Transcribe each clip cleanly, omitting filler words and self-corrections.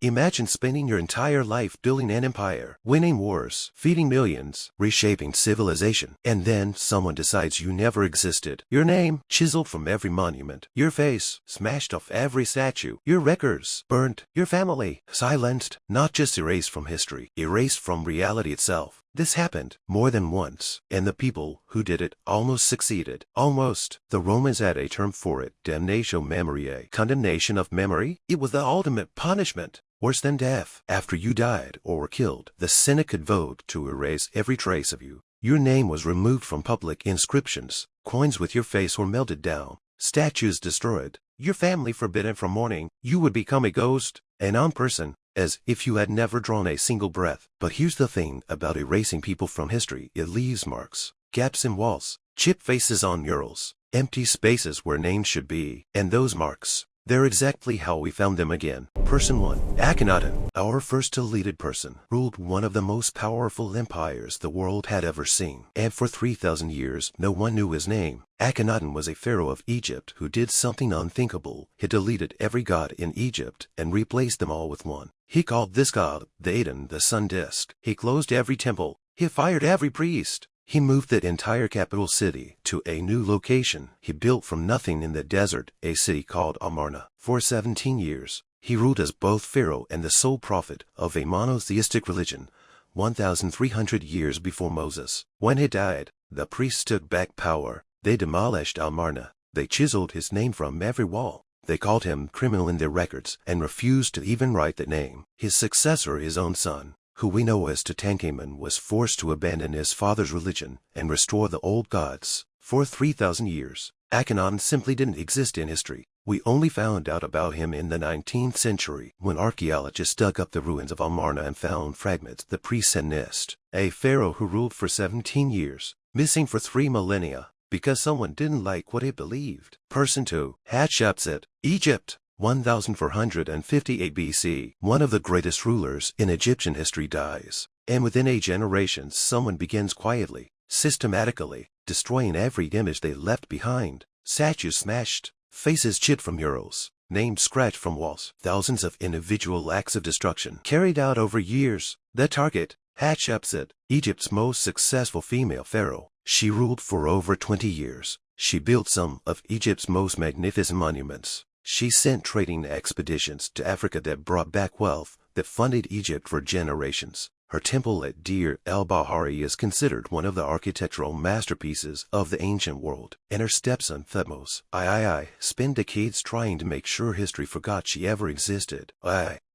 Imagine spending your entire life building an empire, winning wars, feeding millions, reshaping civilization, and then someone decides you never existed. Your name chiseled from every monument, your face smashed off every statue, your records burnt, your family silenced, not just erased from history, erased from reality itself. This happened more than once, and the people who did it almost succeeded. Almost. The Romans had a term for it, damnatio memoriae, condemnation of memory. It was the ultimate punishment. Worse than death. After you died or were killed, the Senate could vote to erase every trace of you. Your name was removed from public inscriptions. Coins with your face were melted down. Statues destroyed. Your family forbidden from mourning. You would become a ghost, a non-person, as if you had never drawn a single breath. But here's the thing about erasing people from history. It leaves marks, gaps in walls, chipped faces on murals, empty spaces where names should be. And those marks, they're exactly how we found them again. Person 1. Akhenaten, our first deleted person, ruled one of the most powerful empires the world had ever seen. And for 3,000 years, no one knew his name. Akhenaten was a pharaoh of Egypt who did something unthinkable. He deleted every god in Egypt and replaced them all with one. He called this god the Aten, the sun disk. He closed every temple. He fired every priest. He moved the entire capital city to a new location. He built from nothing in the desert a city called Amarna. For 17 years, he ruled as both pharaoh and the sole prophet of a monotheistic religion, 1,300 years before Moses. When he died, the priests took back power. They demolished Amarna. They chiseled his name from every wall. They called him criminal in their records and refused to even write the name. His successor, his own son, who we know as Tutankhamun, was forced to abandon his father's religion and restore the old gods. For 3,000 years, Akhenaten simply didn't exist in history. We only found out about him in the 19th century, when archaeologists dug up the ruins of Amarna and found fragments the priests had missed. A pharaoh who ruled for 17 years, missing for 3 millennia, because someone didn't like what he believed. Person 2. Hatshepsut, Egypt. 1458 BC, one of the greatest rulers in Egyptian history dies. And within a generation, someone begins quietly, systematically, destroying every image they left behind. Statues smashed, faces chipped from murals, names scratched from walls. Thousands of individual acts of destruction carried out over years. The target, Hatshepsut, Egypt's most successful female pharaoh. She ruled for over 20 years. She built some of Egypt's most magnificent monuments. She sent trading expeditions to Africa that brought back wealth that funded Egypt for generations. Her temple at Deir el-Bahari is considered one of the architectural masterpieces of the ancient world. And her stepson Thutmose I spent decades trying to make sure history forgot she ever existed.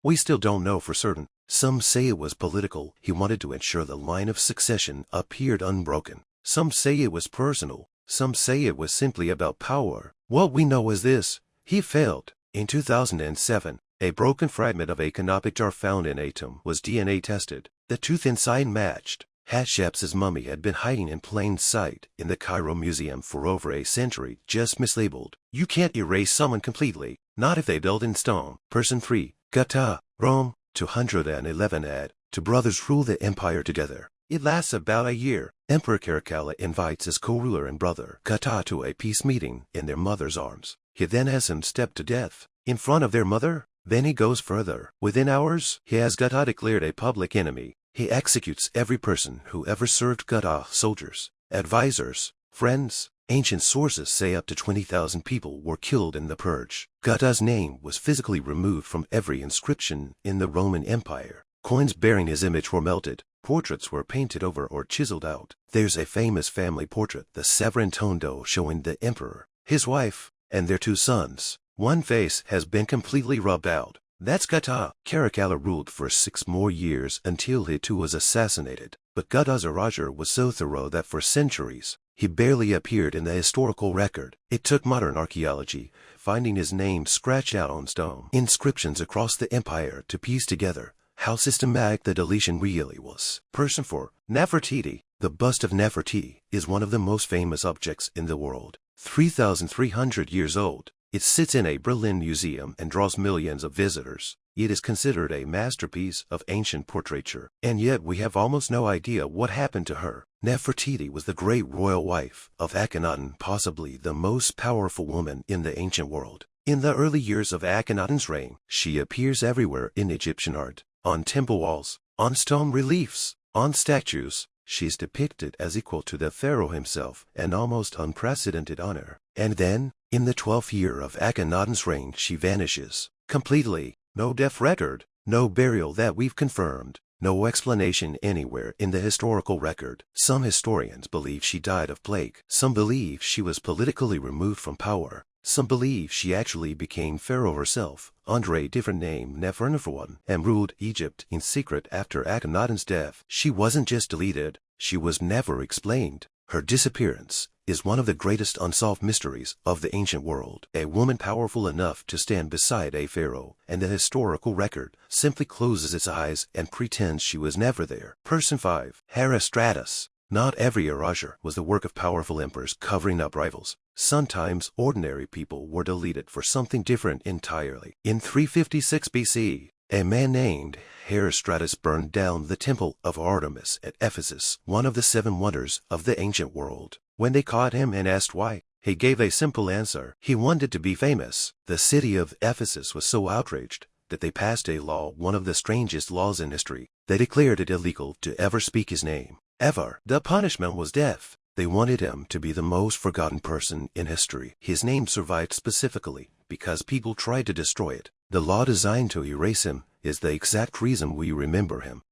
We still don't know for certain. Some say it was political. He wanted to ensure the line of succession appeared unbroken. Some say it was personal. Some say it was simply about power. What we know is this. He failed. In 2007, a broken fragment of a canopic jar found in a tomb was DNA tested. The tooth inside matched. Hatshepsut's mummy had been hiding in plain sight in the Cairo Museum for over a century, just mislabeled. You can't erase someone completely, not if they built in stone. Person 3. Gata, Rome. 211 AD. Two brothers rule the empire together. It lasts about a year. Emperor Caracalla invites his co-ruler and brother, Gata, to a peace meeting in their mother's arms. He then has him step to death in front of their mother. Then he goes further. Within hours, he has Gata declared a public enemy. He executes every person who ever served Gata. Soldiers, advisors, friends. Ancient sources say up to 20,000 people were killed in the purge. Gata's name was physically removed from every inscription in the Roman Empire. Coins bearing his image were melted. Portraits were painted over or chiseled out. There's a famous family portrait, the Sovrantondo, showing the emperor, his wife, and their 2 sons. One face has been completely rubbed out. That's Gata. Caracalla ruled for 6 more years until he too was assassinated. But Gata's erasure was so thorough that for centuries, he barely appeared in the historical record. It took modern archaeology, finding his name scratched out on stone inscriptions across the empire, to piece together how systematic the deletion really was. Person 4. Nefertiti. The bust of Nefertiti is one of the most famous objects in the world. 3,300 years old. It sits in a Berlin museum and draws millions of visitors. It is considered a masterpiece of ancient portraiture, and yet we have almost no idea what happened to her. Nefertiti was the great royal wife of Akhenaten, possibly the most powerful woman in the ancient world. In the early years of Akhenaten's reign, she appears everywhere in Egyptian art, on temple walls, on stone reliefs, on statues. She's depicted as equal to the pharaoh himself, an almost unprecedented honor. And then, in the 12th year of Akhenaten's reign, she vanishes completely. No death record, no burial that we've confirmed, no explanation anywhere in the historical record. Some historians believe she died of plague. Some believe she was politically removed from power. Some believe she actually became pharaoh herself, under a different name Neferneferuan, and ruled Egypt in secret after Akhenaten's death. She wasn't just deleted, she was never explained. Her disappearance is one of the greatest unsolved mysteries of the ancient world. A woman powerful enough to stand beside a pharaoh, and the historical record simply closes its eyes and pretends she was never there. Person 5. Herostratus. Not every erasure was the work of powerful emperors covering up rivals. Sometimes ordinary people were deleted for something different entirely. In 356 BC, a man named Herostratus burned down the temple of Artemis at Ephesus, one of the 7 wonders of the ancient world. When they caught him and asked why, he gave a simple answer. He wanted to be famous. The city of Ephesus was so outraged that they passed a law, one of the strangest laws in history. They declared it illegal to ever speak his name. Ever. The punishment was death. They wanted him to be the most forgotten person in history. His name survived specifically because people tried to destroy it. The law designed to erase him is the exact reason we remember him.